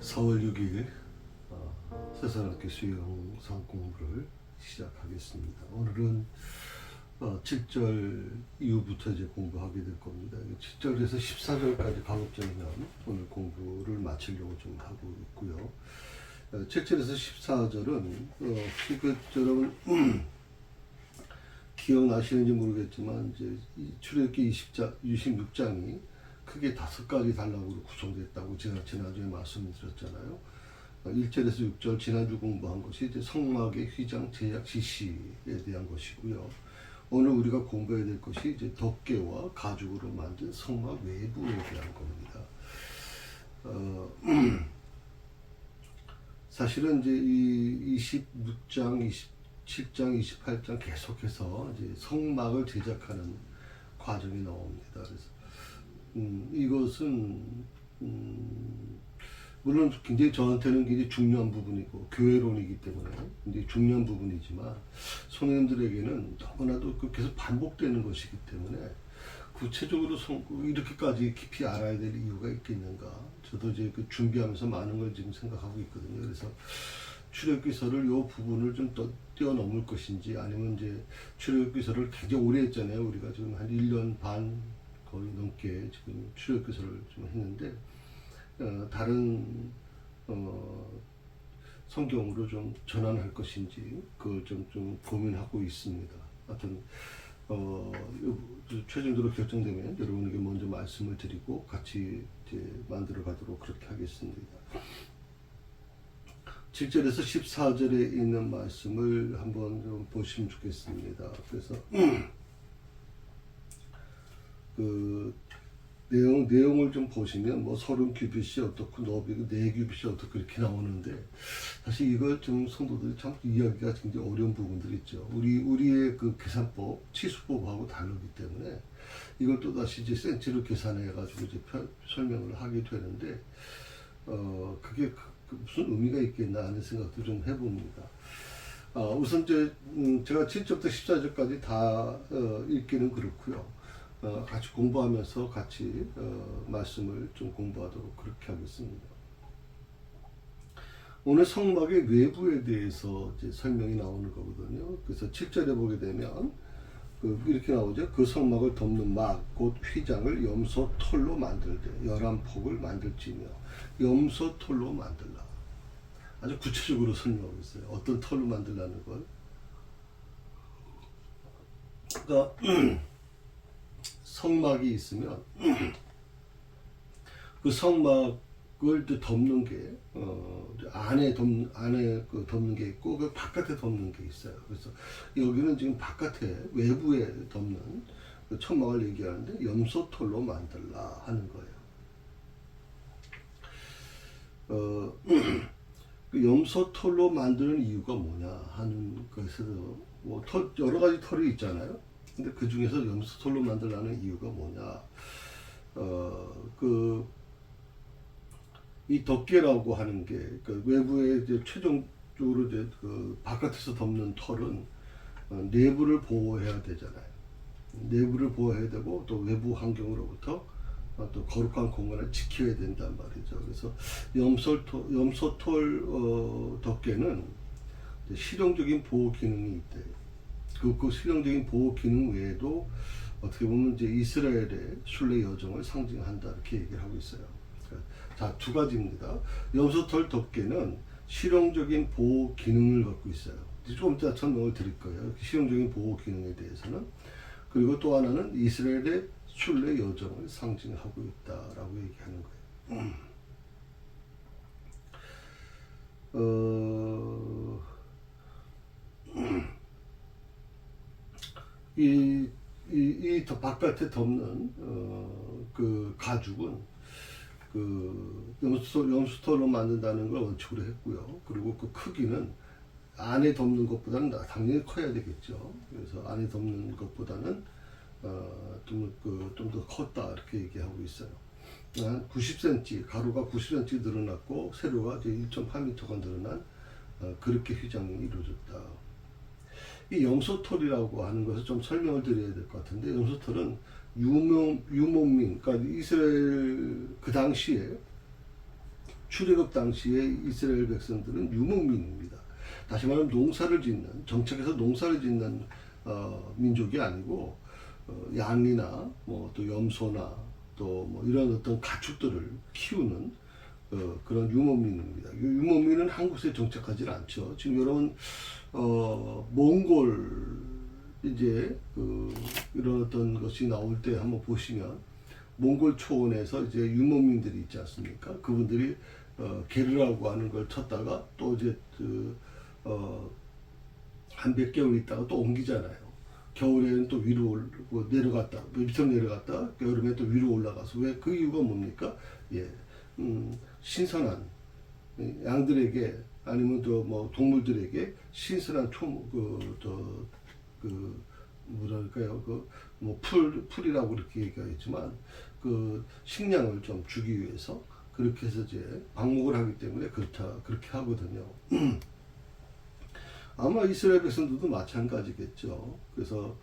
4월 6일 세상학교 수영상 공부를 시작하겠습니다. 오늘은 7절 이후부터 이제 공부하게 될 겁니다. 7절에서 14절까지 가급적이면 오늘 공부를 마치려고 좀 하고 있고요. 7절에서 14절은 여러분 기억나시는지 모르겠지만 이제 출애굽기 26장이 크게 5가지 단락으로 구성됐다고 제가 지난주에 말씀드렸잖아요. 1절에서 6절 지난주 공부한 것이 이제 성막의 휘장 제작 지시에 대한 것이고요. 오늘 우리가 공부해야 될 것이 이제 덮개와 가죽으로 만든 성막 외부에 대한 겁니다. 사실은 이제 이 26장, 27장, 28장 계속해서 이제 성막을 제작하는 과정이 나옵니다. 그래서 이것은 물론 굉장히 저한테는 굉장히 중요한 부분이고 교회론이기 때문에 굉장히 중요한 부분이지만 성도님들에게는 너무나도 계속 반복되는 것이기 때문에 구체적으로 이렇게까지 깊이 알아야 될 이유가 있겠는가. 저도 이제 준비하면서 많은 걸 지금 생각하고 있거든요. 그래서 출애굽기서를 이 부분을 좀 더 뛰어넘을 것인지, 아니면 이제 출애굽기서를 굉장히 오래 했잖아요. 우리가 지금 한 1년 반 거의 넘게 지금 출애굽기서를 좀 했는데 다른 성경으로 좀 전환할 것인지 그걸 좀 고민하고 있습니다. 하여튼 최종적으로 결정되면 여러분에게 먼저 말씀을 드리고 같이 이제 만들어 가도록 그렇게 하겠습니다. 7절에서 14절에 있는 말씀을 한번 좀 보시면 좋겠습니다. 그래서 내용을 좀 보시면 뭐 30규빗이 어떻고 너비가 4규빗이 어떻고 그렇게 나오는데, 사실 이걸 좀 성도들이 참 이해하기가 굉장히 어려운 부분들이 있죠. 우리의 그 계산법, 치수법하고 다르기 때문에 이걸 또 다시 이제 센치로 계산해 가지고 이제 설명을 하게 되는데 그게 무슨 의미가 있겠나 하는 생각도 좀 해봅니다. 우선 이제 제가 7절부터 14절까지 다 읽기는 그렇고요. 같이 공부하면서 같이 말씀을 좀 공부하도록 그렇게 하겠습니다. 오늘 성막의 외부에 대해서 이제 설명이 나오는 거거든요. 그래서 7절에 보게 되면 이렇게 나오죠. 그 성막을 덮는 막, 곧 휘장을 염소 털로 만들되 11폭을 만들지며 염소 털로 만들라. 아주 구체적으로 설명하고 있어요. 어떤 털로 만들라는 걸. 그러니까 성막이 있으면 그 성막을 덮는 게 안에 덮는 게 있고 그 바깥에 덮는 게 있어요. 그래서 여기는 지금 바깥에 외부에 덮는 그 천막을 얘기하는데 염소털로 만들라 하는 거예요. 그 염소털로 만드는 이유가 뭐냐 하는 것에서 뭐 여러 가지 털이 있잖아요. 근데 그 중에서 염소털로 만들라는 이유가 뭐냐? 이 덮개라고 하는 게, 그 외부에 이제 최종적으로 이제 그 바깥에서 덮는 털은 내부를 보호해야 되잖아요. 내부를 보호해야 되고 또 외부 환경으로부터 또 거룩한 공간을 지켜야 된단 말이죠. 그래서 염소털 덮개는 실용적인 보호 기능이 있대요. 그 실용적인 보호 기능 외에도 어떻게 보면 이제 이스라엘의 순례 여정을 상징한다 이렇게 얘기를 하고 있어요. 자, 2가지입니다. 염소털 덮개는 실용적인 보호 기능을 갖고 있어요. 조금 이따 설명을 드릴 거예요. 실용적인 보호 기능에 대해서는. 그리고 또 하나는 이스라엘의 순례 여정을 상징하고 있다라고 얘기하는 거예요. 이 바깥에 덮는 그 가죽은 그 염소털로 만든다는 걸 원칙으로 했고요. 그리고 그 크기는 안에 덮는 것보다는 당연히 커야 되겠죠. 그래서 안에 덮는 것보다는 좀 더 컸다 이렇게 얘기하고 있어요. 한 90cm, 가로가 90cm 늘어났고 세로가 이제 1.8m가 늘어난 그렇게 휘장이 이루어졌다. 이 염소털이라고 하는 것을 좀 설명을 드려야 될 것 같은데, 염소털은 유목민, 그러니까 이스라엘 그 당시에 출애굽 당시에 이스라엘 백성들은 유목민입니다. 다시 말하면 농사를 짓는, 정착해서 농사를 짓는 민족이 아니고 양이나 뭐 또 염소나 또 뭐 이런 어떤 가축들을 키우는 그런 유목민입니다. 유목민은 한 곳에 정착하지 않죠. 지금 여러분 몽골 이제 이런 어떤 것이 나올 때 한번 보시면 몽골 초원에서 이제 유목민들이 있지 않습니까? 그분들이 게르라고 하는 걸 쳤다가 또 이제 한 몇 개월 있다가 또 옮기잖아요. 겨울에는 또 위로 내려갔다, 밑으로 내려갔다, 여름에 또 위로 올라가서 왜 그 이유가 뭡니까? 예, 신선한 양들에게 아니면 또 뭐 동물들에게 신선한 뭐랄까요, 뭐 풀이라고 그렇게 얘기하겠지만 그 식량을 좀 주기 위해서 그렇게 해서 이제 방목을 하기 때문에 그렇게 하거든요. 아마 이스라엘 백성들도 마찬가지겠죠. 그래서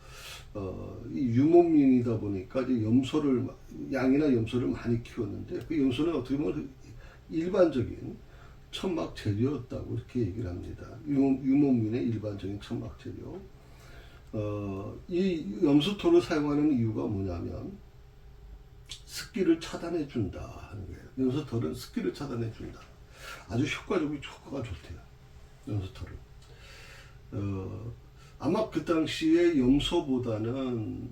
이 유목민이다 보니까 이제 양이나 염소를 많이 키웠는데 그 염소는 어떻게 보면 일반적인 천막 재료였다고 이렇게 얘기를 합니다. 유목민의 일반적인 천막 재료. 이 염소토를 사용하는 이유가 뭐냐면 습기를 차단해 준다 하는 거예요. 염소털은 습기를 차단해 준다. 아주 효과가 좋대요. 염소털은. 아마 그 당시에 염소보다는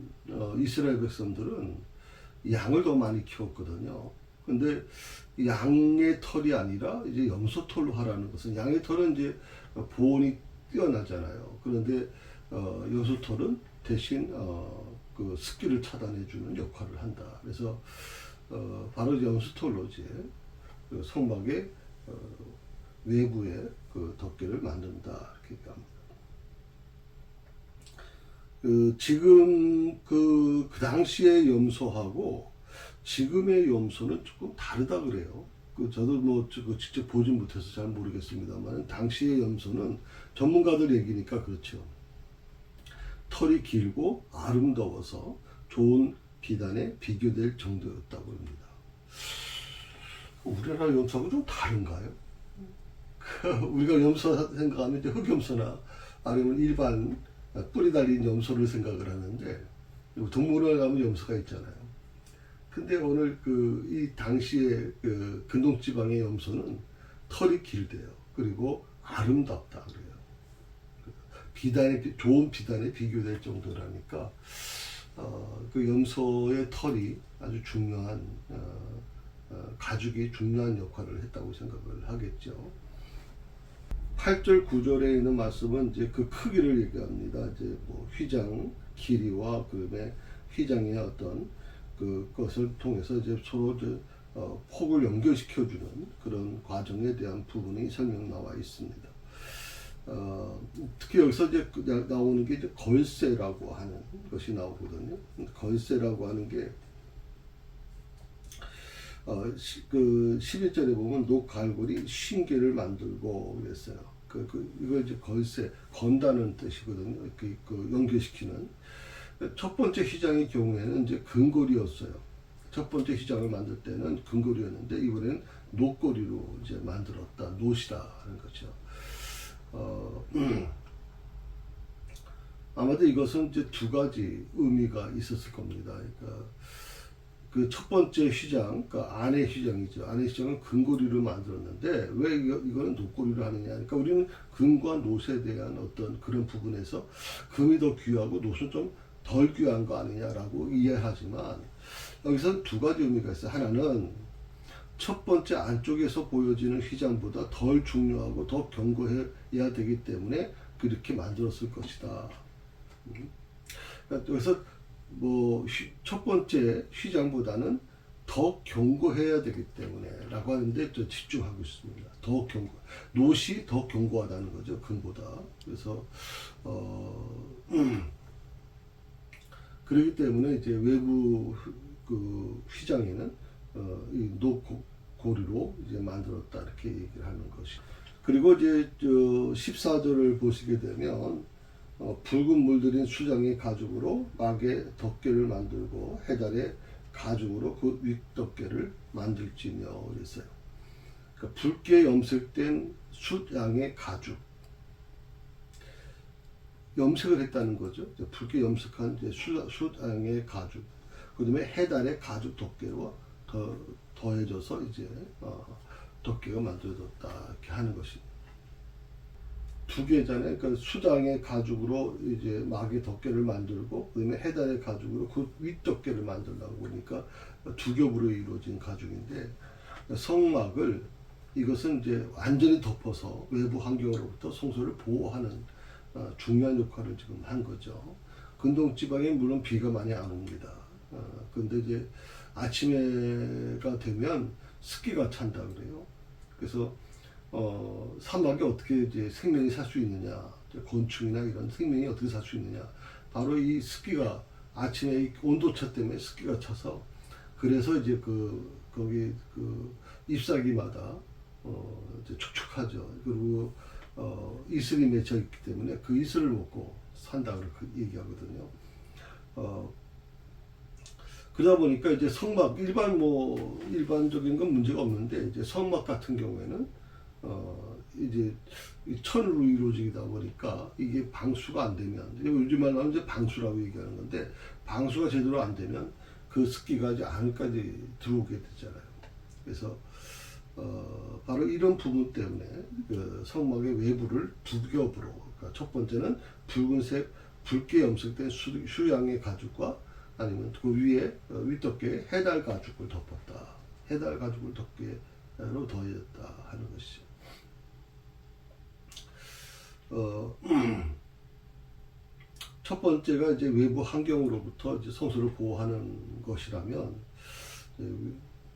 이스라엘 백성들은 양을 더 많이 키웠거든요. 근데 양의 털이 아니라 이제 염소털로 하라는 것은, 양의 털은 이제 보온이 뛰어나잖아요. 그런데 염소털은 대신 그 습기를 차단해주는 역할을 한다. 그래서 바로 염소털로 이제 그 성막의 외부에 그 덮개를 만든다 이렇게 얘기합니다. 지금 그 당시의 염소하고 지금의 염소는 조금 다르다 그래요. 저도 뭐 직접 보진 못해서 잘 모르겠습니다만 당시의 염소는 전문가들 얘기니까 그렇죠. 털이 길고 아름다워서 좋은 비단에 비교될 정도였다고 합니다. 우리나라 염소하고 좀 다른가요? 우리가 염소 생각하면 이제 흑염소나 아니면 일반 뿌리 달린 염소를 생각을 하는데 동물원에 가면 염소가 있잖아요. 근데 오늘 이 당시에 근동지방의 염소는 털이 길대요. 그리고 아름답다 그래요. 좋은 비단에 비교될 정도라니까 그 염소의 털이 아주 중요한 가죽이 중요한 역할을 했다고 생각을 하겠죠. 8절 9절에 있는 말씀은 이제 그 크기를 얘기합니다. 이제 뭐 휘장 길이와 그다음에 휘장의 어떤 그것을 통해서 이제 서로 폭을 연결시켜주는 그런 과정에 대한 부분이 설명 나와 있습니다. 특히 여기서 이제 나오는 게 이제 걸쇠라고 하는 것이 나오거든요. 걸쇠라고 하는 게 11절에 보면 녹갈고리 신개를 만들고 그랬어요. 이거 이제 걸쇠, 건다는 뜻이거든요. 연결시키는. 첫 번째 휘장의 경우에는 이제 금고리였어요. 첫 번째 휘장을 만들 때는 금고리였는데 이번에는 녹고리로 이제 만들었다. 노시라는 거죠. 아마도 이것은 이제 두 가지 의미가 있었을 겁니다. 그러니까 그 첫 번째 휘장, 안의 휘장이죠. 안의 휘장은 금고리로 만들었는데 왜 이거는 녹고리로 하느냐? 그러니까 우리는 금과 노에 대한 어떤 그런 부분에서 금이 더 귀하고 노는 좀 덜 귀한 거 아니냐라고 이해하지만 여기서는 두 가지 의미가 있어요. 하나는 첫 번째 안쪽에서 보여지는 휘장보다 덜 중요하고 더 견고해야 되기 때문에 그렇게 만들었을 것이다. 그래서 뭐 첫 번째 휘장보다는 더 견고해야 되기 때문에 라고 하는데 또 집중하고 있습니다. 더 견고, 노시 더 견고하다는 거죠. 금보다. 그래서 그렇기 때문에 이제 외부 휘장에는 이 녹고리로 이제 만들었다 이렇게 얘기를 하는 것이. 그리고 이제 14절을 보시게 되면 붉은 물들인 수장의 가죽으로 막의 덮개를 만들고 해달의 가죽으로 그 윗덮개를 만들지며 그랬어요. 그러니까 붉게 염색된 숫양의 가죽. 염색을 했다는 거죠. 붉게 염색한 숫양의 가죽. 그 다음에 해달의 가죽 덮개로 더해져서 이제 덮개가 만들어졌다 이렇게 하는 것입니다. 두 개잖아요. 그러니까 숫양의 가죽으로 이제 막의 덮개를 만들고 그다음에 해달의 가죽으로 그 윗덮개를 만들려고 보니까 두 겹으로 이루어진 가죽인데 성막을 이것은 이제 완전히 덮어서 외부 환경으로부터 성소를 보호하는 중요한 역할을 지금 한 거죠. 근동 지방에 물론 비가 많이 안 옵니다. 근데 이제 아침에가 되면 습기가 찬다 그래요. 그래서 사막에 어떻게 이제 생명이 살 수 있느냐, 곤충이나 이런 생명이 어떻게 살 수 있느냐, 바로 이 습기가 아침에 온도차 때문에 습기가 차서 그래서 이제 거기 잎사귀마다 이제 촉촉하죠. 그리고 이슬이 맺혀 있기 때문에 그 이슬을 먹고 산다 그렇게 얘기하거든요. 그러다 보니까 이제 성막 일반적인 건 문제가 없는데 이제 성막 같은 경우에는 이제 천으로 이루어지다 보니까 이게 방수가 안 되면 요즘 말로 이제 방수라고 얘기하는 건데 방수가 제대로 안 되면 그 습기가 이제 안까지 들어오게 되잖아요. 그래서 바로 이런 부분 때문에 그 성막의 외부를 두 겹으로, 그러니까 첫 번째는 붉은색 붉게 염색된 수양의 가죽과 아니면 그 위에 윗덮개에 해달 가죽을 덮었다. 해달 가죽을 덮개로 더해졌다 하는 것이죠. 첫 번째가 이제 외부 환경으로부터 이제 성소를 보호하는 것이라면,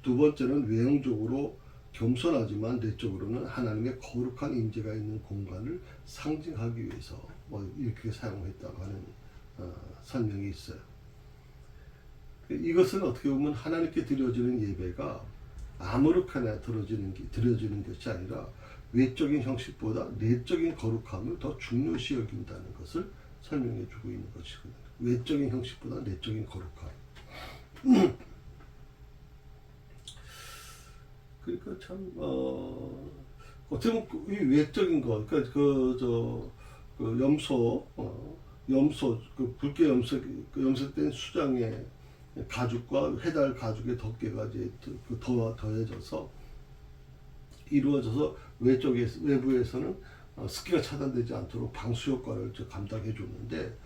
두 번째는 외형적으로 겸손하지만 내적으로는 하나님의 거룩한 임재가 있는 공간을 상징하기 위해서 이렇게 사용했다고 하는 설명이 있어요. 이것은 어떻게 보면 하나님께 드려지는 예배가 아무렇게나 드려지는 것이 아니라 외적인 형식보다 내적인 거룩함을 더 중요시 여긴다는 것을 설명해 주고 있는 것이거든요. 외적인 형식보다 내적인 거룩함. 그러니까 참 어떻게 보면 이 외적인 것, 그러니까 그 염소 그 붉게 염색된 수장의 가죽과 해달 가죽의 덮개가 이제 더해져서 이루어져서 외부에서는 습기가 차단되지 않도록 방수 효과를 감당해 줬는데,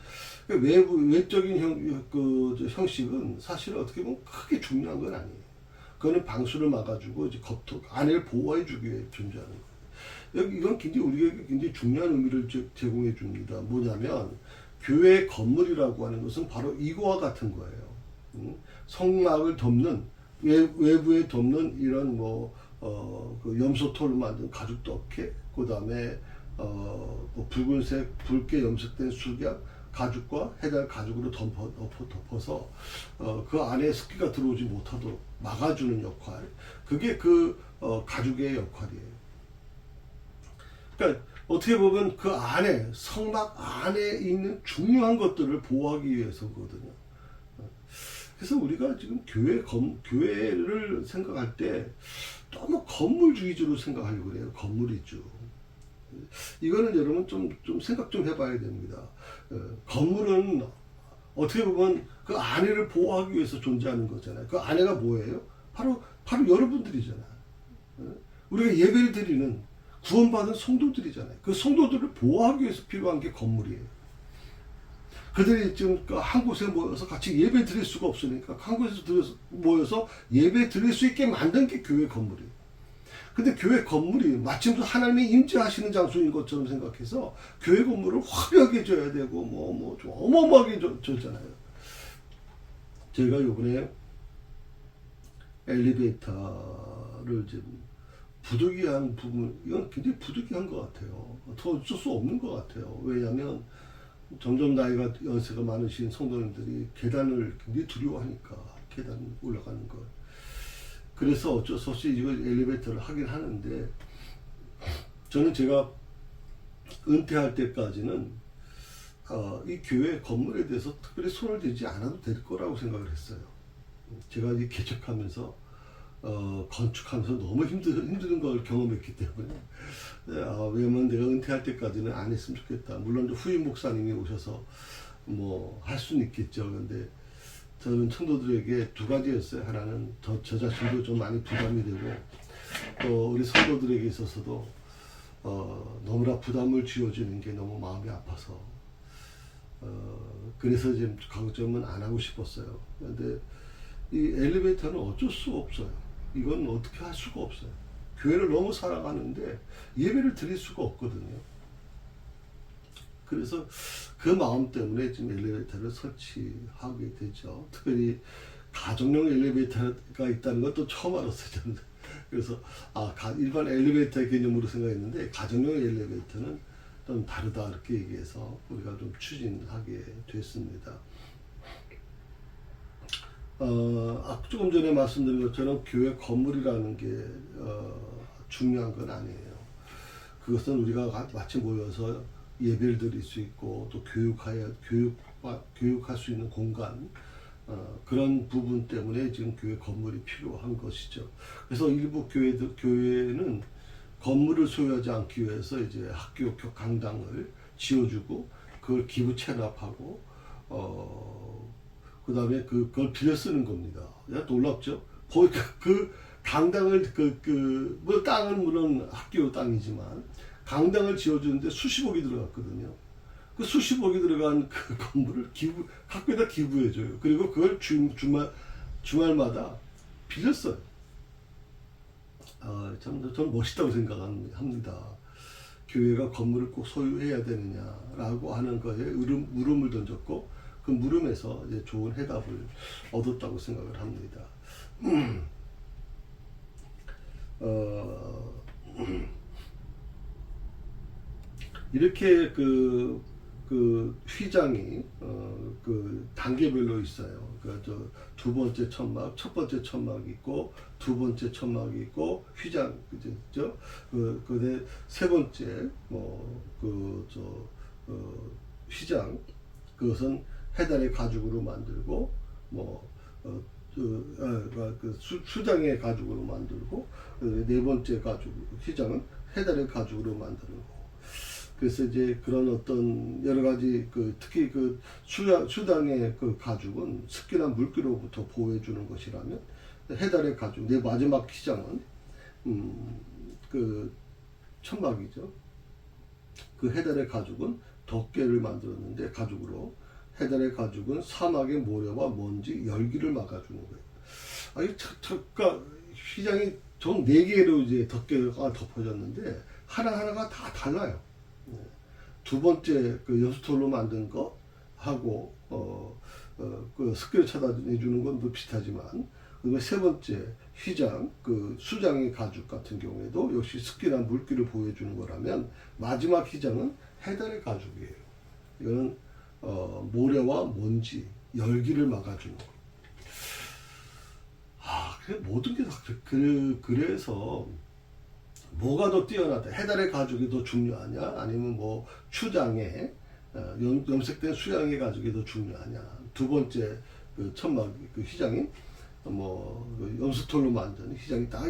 외적인 형식은 사실 어떻게 보면 크게 중요한 건 아니에요. 그거는 방수를 막아주고 이제 안을 보호해 주기 위해 존재하는 거예요. 이건 굉장히 우리에게 굉장히 중요한 의미를 제공해 줍니다. 뭐냐면 교회의 건물이라고 하는 것은 바로 이거와 같은 거예요. 성막을 덮는 외부에 덮는 이런 그 염소토를 만든 가죽 덮개, 그 다음에 붉은색 붉게 염색된 수양 가죽과 해달 가죽으로 덮어서 그 안에 습기가 들어오지 못하도록 막아주는 역할, 그게 그 가죽의 역할이에요. 그러니까 어떻게 보면 그 안에 성막 안에 있는 중요한 것들을 보호하기 위해서거든요. 그래서 우리가 지금 교회를 생각할 때 너무 건물주의적으로 생각하려고 그래요. 건물이죠. 이거는 여러분 좀 생각 좀 해봐야 됩니다. 건물은 어떻게 보면 그 안에를 보호하기 위해서 존재하는 거잖아요. 그 안에가 뭐예요? 바로 여러분들이잖아요. 우리가 예배를 드리는 구원받은 성도들이잖아요. 그 성도들을 보호하기 위해서 필요한 게 건물이에요. 그들이 지금 한 곳에 모여서 같이 예배 드릴 수가 없으니까 한 곳에서 모여서 예배 드릴 수 있게 만든 게 교회 건물이에요. 근데 교회 건물이 마침 하나님이 임재하시는 장소인 것처럼 생각해서 교회 건물을 화려하게 줘야 되고 좀 어마어마하게 줬잖아요. 제가 요번에 엘리베이터를 이제 부득이한 부분, 이건 굉장히 부득이한 것 같아요. 더 어쩔 수 없는 것 같아요. 왜냐하면 점점 나이가 연세가 많으신 성도님들이 계단을 굉장히 두려워하니까 계단 올라가는 걸. 그래서 어쩔 수 없이 이걸 엘리베이터를 하긴 하는데, 저는 제가 은퇴할 때까지는 이 교회 건물에 대해서 특별히 손을 대지 않아도 될 거라고 생각을 했어요. 제가 이 개척하면서 건축하면서 너무 힘든 걸 경험했기 때문에 왜냐면 내가 은퇴할 때까지는 안 했으면 좋겠다. 물론 후임 목사님이 오셔서 뭐 할 수는 있겠죠. 근데 저는 성도들에게 두 가지였어요. 하나는 저 자신도 좀 많이 부담이 되고 또 우리 성도들에게 있어서도 너무나 부담을 지어주는 게 너무 마음이 아파서 그래서 지금 강점은 안 하고 싶었어요. 근데 이 엘리베이터는 어쩔 수 없어요. 이건 어떻게 할 수가 없어요. 교회를 너무 사랑하는데 예배를 드릴 수가 없거든요. 그래서 그 마음 때문에 지금 엘리베이터를 설치하게 되죠. 특별히 가정용 엘리베이터가 있다는 것도 처음 알았어요. 저는. 그래서 일반 엘리베이터 개념으로 생각했는데 가정용 엘리베이터는 좀 다르다 이렇게 얘기해서 우리가 좀 추진하게 됐습니다. 조금 전에 말씀드린 것처럼 교회 건물이라는 게 중요한 건 아니에요. 그것은 우리가 마치 모여서 예배를 드릴 수 있고 또 교육할 수 있는 공간 그런 부분 때문에 지금 교회 건물이 필요한 것이죠. 그래서 일부 교회는 건물을 소유하지 않기 위해서 이제 학교 강당을 지어주고 그걸 기부 체납하고 그다음에 그걸 빌려 쓰는 겁니다. 놀랍죠? 그 강당을 뭐 땅은 물론 학교 땅이지만 강당을 지어주는데 수십억이 들어갔거든요. 그 수십억이 들어간 그 건물을 학교에다 기부해줘요. 그리고 그걸 주말마다 빌렸어요. 저는 멋있다고 생각합니다. 교회가 건물을 꼭 소유해야 되느냐라고 하는 거에 물음을 던졌고 그 물음에서 이제 좋은 해답을 얻었다고 생각을 합니다. 이렇게 그 휘장이 그 단계별로 있어요. 두 번째 천막, 첫 번째 천막이 있고 두 번째 천막이 있고 휘장 그죠? 그다음에 세 번째 휘장 그것은 해달의 가죽으로 만들고 수장의 가죽으로 만들고 네 번째 휘장은 해달의 가죽으로 만들고 그래서 이제 그런 어떤 여러 가지 특히 수당의 가죽은 습기나 물기로부터 보호해 주는 것이라면 해달의 가죽 내 마지막 휘장은 천막이죠. 그 해달의 가죽은 덮개를 만들었는데 가죽으로 해달의 가죽은 사막의 모래와 먼지 열기를 막아주는 거예요. 그러니까 휘장이 총 4개로 이제 덮개가 덮어졌는데 하나하나가 다 달라요. 두 번째 연수토로 만든 거 하고 습기를 차단해주는 건 또 비슷하지만 그다음에 세 번째 휘장 수장의 가죽 같은 경우에도 역시 습기나 물기를 보호해주는 거라면 마지막 휘장은 해달의 가죽이에요. 이거는 모래와 먼지 열기를 막아주는 거. 모든 게 다 그래서 뭐가 더 뛰어나다? 해달의 가죽이 더 중요하냐? 아니면 추장의 염색된 수양의 가죽이 더 중요하냐? 두 번째 천막 휘장인 염수톨로 만든 휘장이 다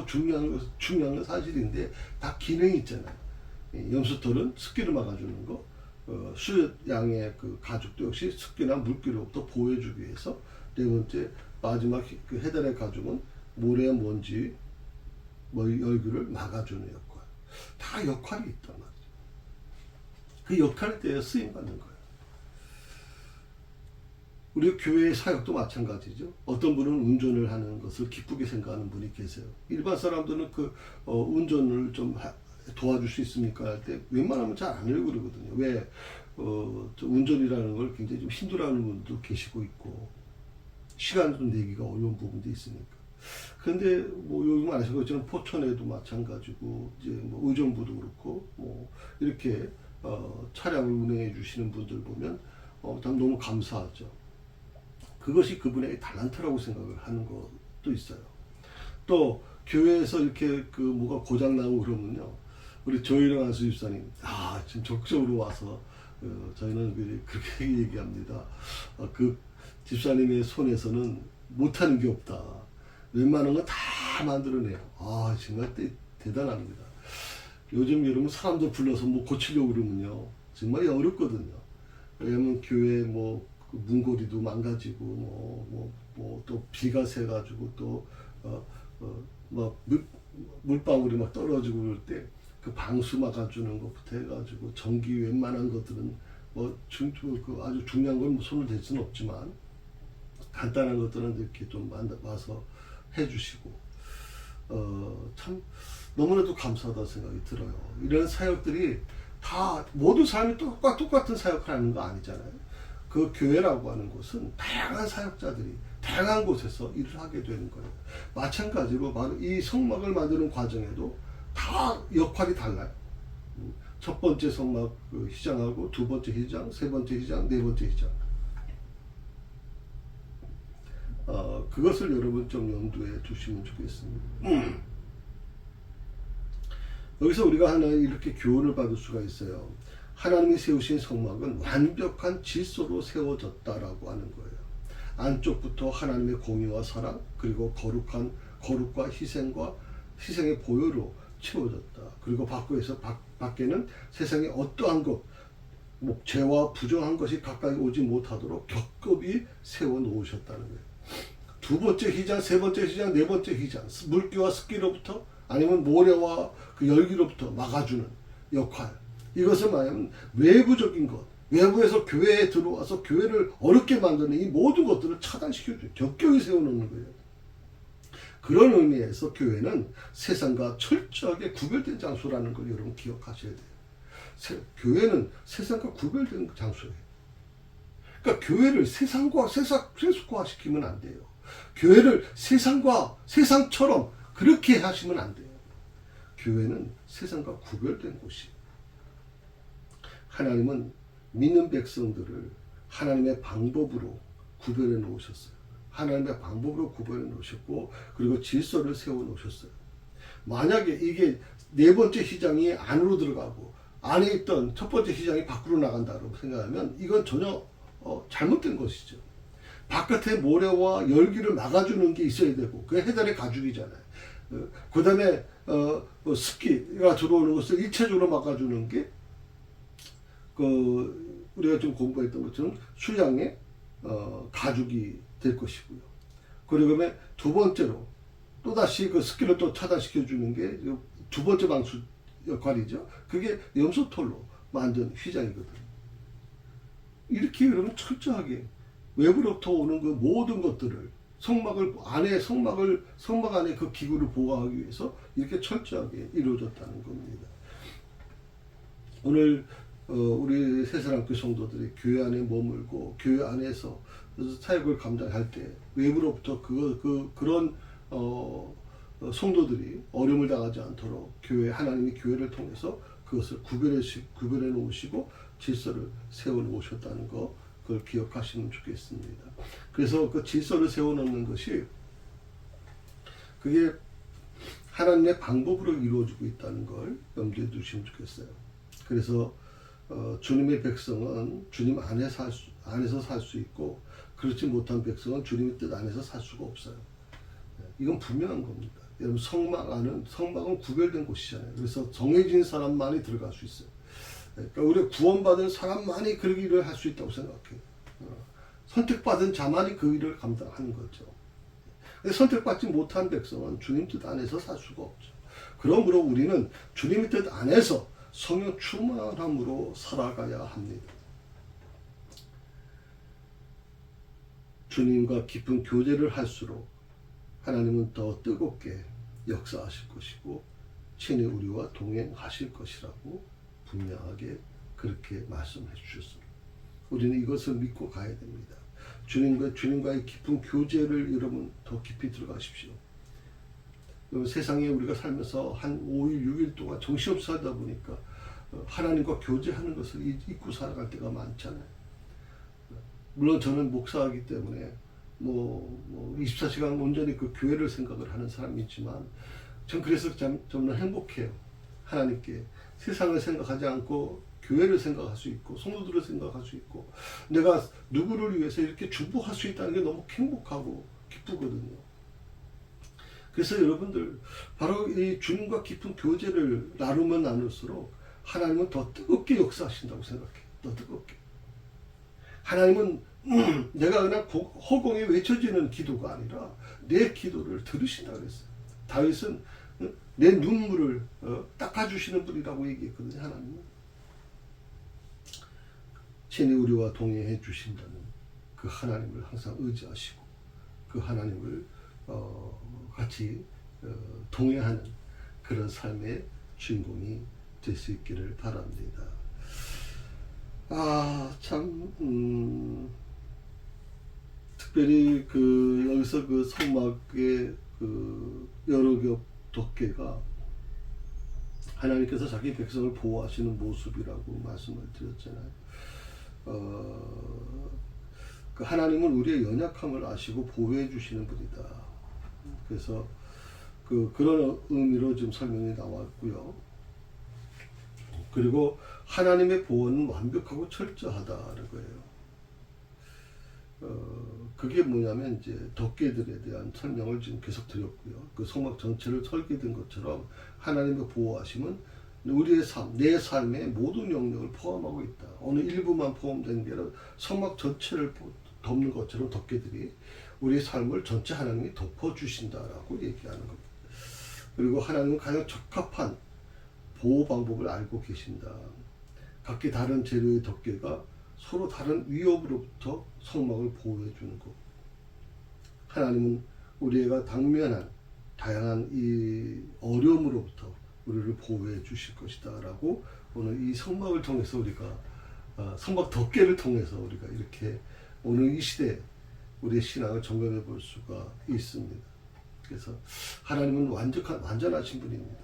중요한 건 사실인데 다 기능이 있잖아요. 염수톨은 습기를 막아주는 거, 수양의 가죽도 역시 습기나 물기로부터 보호해주기 위해서 네 번째 마지막 해달의 가죽은 모래 먼지 열기를 막아주는 역할. 다 역할이 있단 말이죠. 그 역할에 대해 쓰임받는 거예요. 우리 교회의 사역도 마찬가지죠. 어떤 분은 운전을 하는 것을 기쁘게 생각하는 분이 계세요. 일반 사람들은 운전을 좀 도와줄 수 있습니까? 할 때 웬만하면 잘 안 하려고 그러거든요. 왜? 운전이라는 걸 굉장히 좀 힘들어하는 분도 계시고 있고 시간을 좀 내기가 어려운 부분도 있으니까. 근데 요즘 아시는 것처럼 포천에도 마찬가지고 이제 의정부도 그렇고 이렇게 차량을 운행해 주시는 분들 보면 너무 감사하죠. 그것이 그분의 달란트라고 생각을 하는 것도 있어요. 또 교회에서 이렇게 뭐가 고장 나고 그러면요, 우리 조일영 안수 집사님 지금 적극적으로 와서 저희는 그렇게 얘기합니다. 그 집사님의 손에서는 못하는 게 없다. 웬만한 거 다 만들어내요. 아, 정말 대단합니다. 요즘 여러분 사람들 불러서 뭐 고치려고 그러면요, 정말 어렵거든요. 왜냐면 교회 뭐 문고리도 망가지고 또 비가 새가지고 또 물방울이 막 떨어지고 그럴 때 그 방수 막아주는 것부터 해가지고 전기 웬만한 것들은 아주 중요한 건 손을 댈 수는 없지만 간단한 것들은 이렇게 좀 와서 해주시고 참 너무나도 감사하다 생각이 들어요. 이런 사역들이 다 모든 사람이 똑같은 사역을 하는 거 아니잖아요. 그 교회라고 하는 곳은 다양한 사역자들이 다양한 곳에서 일을 하게 되는 거예요. 마찬가지로 바로 이 성막을 만드는 과정에도 다 역할이 달라요. 첫 번째 성막 휘장하고 두 번째 휘장, 세 번째 휘장, 네 번째 휘장. 그것을 여러분 좀 염두에 두시면 좋겠습니다. 여기서 우리가 하나 이렇게 교훈을 받을 수가 있어요. 하나님이 세우신 성막은 완벽한 질서로 세워졌다라고 하는 거예요. 안쪽부터 하나님의 공의와 사랑, 그리고 거룩과 희생의 보혈로 채워졌다. 그리고 밖에는 세상에 어떠한 것, 죄와 부정한 것이 가까이 오지 못하도록 겹겹이 세워 놓으셨다는 거예요. 두 번째 휘장, 세 번째 휘장, 네 번째 휘장, 물기와 습기로부터 아니면 모래와 그 열기로부터 막아주는 역할. 이것은 말하면 외부적인 것, 외부에서 교회에 들어와서 교회를 어렵게 만드는 이 모든 것들을 차단시켜줘요. 겹겹이 세워놓는 거예요. 그런 의미에서 교회는 세상과 철저하게 구별된 장소라는 걸 여러분 기억하셔야 돼요. 교회는 세상과 구별된 장소예요. 그러니까 교회를 세속화시키면 안 돼요. 교회를 세상처럼 그렇게 하시면 안 돼요. 교회는 세상과 구별된 곳이에요. 하나님은 믿는 백성들을 하나님의 방법으로 구별해 놓으셨어요. 하나님의 방법으로 구별해 놓으셨고, 그리고 질서를 세워 놓으셨어요. 만약에 이게 네 번째 휘장이 안으로 들어가고 안에 있던 첫 번째 휘장이 밖으로 나간다고 생각하면 이건 전혀 잘못된 것이죠. 바깥에 모래와 열기를 막아주는 게 있어야 되고, 그게 해달의 가죽이잖아요. 그 다음에 습기가 들어오는 것을 일체적으로 막아주는 게 우리가 좀 공부했던 것처럼 수양의 가죽이 될 것이고요. 그리고 두 번째로 또다시 그 습기를 또 차단시켜주는 게 두 번째 방수 역할이죠. 그게 염소털로 만든 휘장이거든요. 이렇게 여러분 철저하게 외부로부터 오는 그 모든 것들을 성막 안에 그 기구를 보호하기 위해서 이렇게 철저하게 이루어졌다는 겁니다. 오늘 우리 새사랑교회 성도들이 교회 안에 머물고 교회 안에서 사역을 감당할 때 외부로부터 그런 성도들이 어려움을 당하지 않도록 하나님이 교회를 통해서 그것을 구별해 놓으시고 질서를 세워 놓으셨다는 거, 그걸 기억하시면 좋겠습니다. 그래서 그 질서를 세워 놓는 것이 그게 하나님의 방법으로 이루어지고 있다는 걸 염두에 두시면 좋겠어요. 그래서 주님의 백성은 주님 안에서 살 수 있고, 그렇지 못한 백성은 주님의 뜻 안에서 살 수가 없어요. 이건 분명한 겁니다. 여러분, 성막은 구별된 곳이잖아요. 그래서 정해진 사람만이 들어갈 수 있어요. 그러니까 우리 구원받은 사람만이 그 일을 할 수 있다고 생각해요. 선택받은 자만이 그 일을 감당하는 거죠. 선택받지 못한 백성은 주님 뜻 안에서 살 수가 없죠. 그러므로 우리는 주님의 뜻 안에서 성령 충만함으로 살아가야 합니다. 주님과 깊은 교제를 할수록 하나님은 더 뜨겁게 역사하실 것이고 친히 우리와 동행하실 것이라고 분명하게 그렇게 말씀해 주셨습니다. 우리는 이것을 믿고 가야 됩니다. 주님과의 깊은 교제를 여러분 더 깊이 들어가십시오. 세상에 우리가 살면서 한 5일, 6일 동안 정신없이 살다 보니까 하나님과 교제하는 것을 잊고 살아갈 때가 많잖아요. 물론 저는 목사이기 때문에 24시간 온전히 그 교회를 생각을 하는 사람이지만, 전 그래서 정말 행복해요. 하나님께 세상을 생각하지 않고 교회를 생각할 수 있고 성도들을 생각할 수 있고 내가 누구를 위해서 이렇게 중보할 수 있다는 게 너무 행복하고 기쁘거든요. 그래서 여러분들 바로 이 주님과 깊은 교제를 나누면 나눌수록 하나님은 더 뜨겁게 역사하신다고 생각해요. 더 뜨겁게. 하나님은 내가 그냥 허공에 외쳐지는 기도가 아니라 내 기도를 들으신다 그랬어요. 다윗은 내 눈물을 닦아주시는 분이라고 얘기했거든요. 하나님은 친히 우리와 동행해 주신다는 그 하나님을 항상 의지하시고 그 하나님을 같이 동행하는 그런 삶의 주인공이 될 수 있기를 바랍니다. 특별히 여기서 그 성막의 여러 겹 덮개가 하나님께서 자기 백성을 보호하시는 모습이라고 말씀을 드렸잖아요. 그 하나님은 우리의 연약함을 아시고 보호해 주시는 분이다. 그래서 그런 의미로 지금 설명이 나왔고요. 그리고 하나님의 보호는 완벽하고 철저하다는 거예요. 그게 뭐냐면 이제 덮개들에 대한 설명을 지금 계속 드렸고요. 그 성막 전체를 설계된 것처럼 하나님의 보호하심은 우리의 삶, 내 삶의 모든 영역을 포함하고 있다. 어느 일부만 포함되는 게 아니라 성막 전체를 덮는 것처럼 덮개들이 우리의 삶을 전체 하나님이 덮어주신다라고 얘기하는 겁니다. 그리고 하나님은 가장 적합한 보호 방법을 알고 계신다. 각기 다른 재료의 덮개가 서로 다른 위협으로부터 성막을 보호해 주는 것. 하나님은 우리가 당면한 다양한 이 어려움으로부터 우리를 보호해 주실 것이다 라고 오늘 이 성막을 통해서 우리가 성막 덮개를 통해서 우리가 이렇게 오늘 이 시대에 우리의 신앙을 점검해 볼 수가 있습니다. 그래서 하나님은 완전하신 분입니다.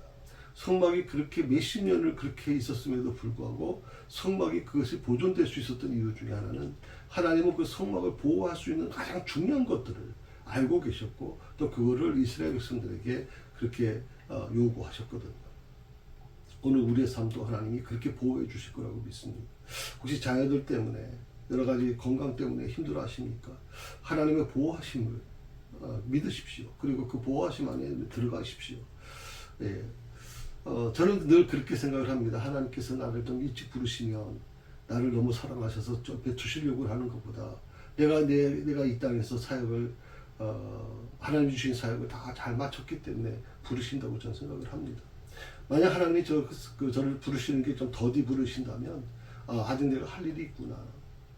성막이 그렇게 몇십 년을 그렇게 있었음에도 불구하고 성막이 그것이 보존될 수 있었던 이유 중에 하나는 하나님은 그 성막을 보호할 수 있는 가장 중요한 것들을 알고 계셨고 또 그거를 이스라엘 백성들에게 그렇게 요구하셨거든요. 오늘 우리의 삶도 하나님이 그렇게 보호해 주실 거라고 믿습니다. 혹시 자녀들 때문에 여러 가지 건강 때문에 힘들어 하십니까? 하나님의 보호하심을 믿으십시오. 그리고 그 보호하심 안에 들어가십시오. 예. 저는 늘 그렇게 생각을 합니다. 하나님께서 나를 좀 일찍 부르시면 나를 너무 사랑하셔서 좀 주시려고 하는 것보다 내가 이 땅에서 사역을 하나님 주신 사역을 다 잘 마쳤기 때문에 부르신다고 저는 생각을 합니다. 만약 하나님이 저를 부르시는 게 좀 더디 부르신다면 아직 내가 할 일이 있구나.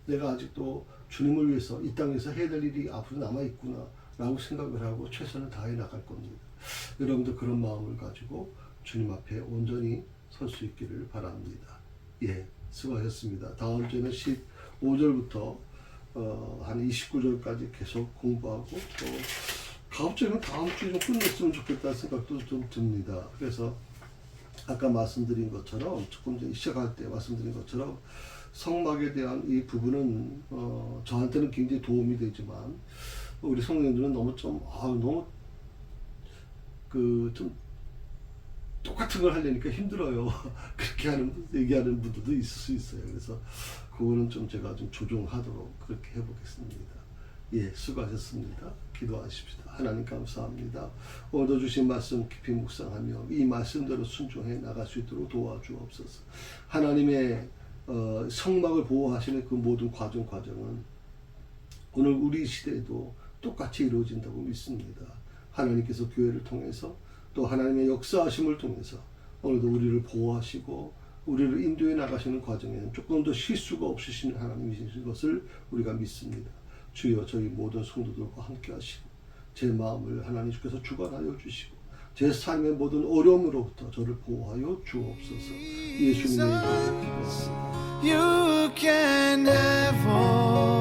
내가 아직도 주님을 위해서 이 땅에서 해야 될 일이 앞으로 남아있구나 라고 생각을 하고 최선을 다해 나갈 겁니다. 여러분도 그런 마음을 가지고 주님 앞에 온전히 설 수 있기를 바랍니다. 예, 수고하셨습니다. 다음 주에는 15절부터 한 29절까지 계속 공부하고 또 다음 주에는 다음 주에 좀 끝냈으면 좋겠다는 생각도 좀 듭니다. 그래서 아까 말씀드린 것처럼 조금 전에 시작할 때 말씀드린 것처럼 성막에 대한 이 부분은 저한테는 굉장히 도움이 되지만 우리 성도님들은 너무 좀 똑같은 걸 하려니까 힘들어요. 그렇게 얘기하는 분들도 있을 수 있어요. 그래서 그거는 좀 제가 좀 조정하도록 그렇게 해보겠습니다. 예, 수고하셨습니다. 기도하십시다. 하나님 감사합니다. 오늘도 주신 말씀 깊이 묵상하며 이 말씀대로 순종해 나갈 수 있도록 도와주옵소서. 하나님의 성막을 보호하시는 그 모든 과정은 오늘 우리 시대에도 똑같이 이루어진다고 믿습니다. 하나님께서 교회를 통해서 또 하나님의 역사하심을 통해서 오늘도 우리를 보호하시고 우리를 인도해 나가시는 과정에는 조금 더 실수가 없으신 하나님이신 것을 우리가 믿습니다. 주여 저희 모든 성도들과 함께 하시고 제 마음을 하나님 주께서 주관하여 주시고 제 삶의 모든 어려움으로부터 저를 보호하여 주옵소서. 예수님의 이름으로 기도합니다.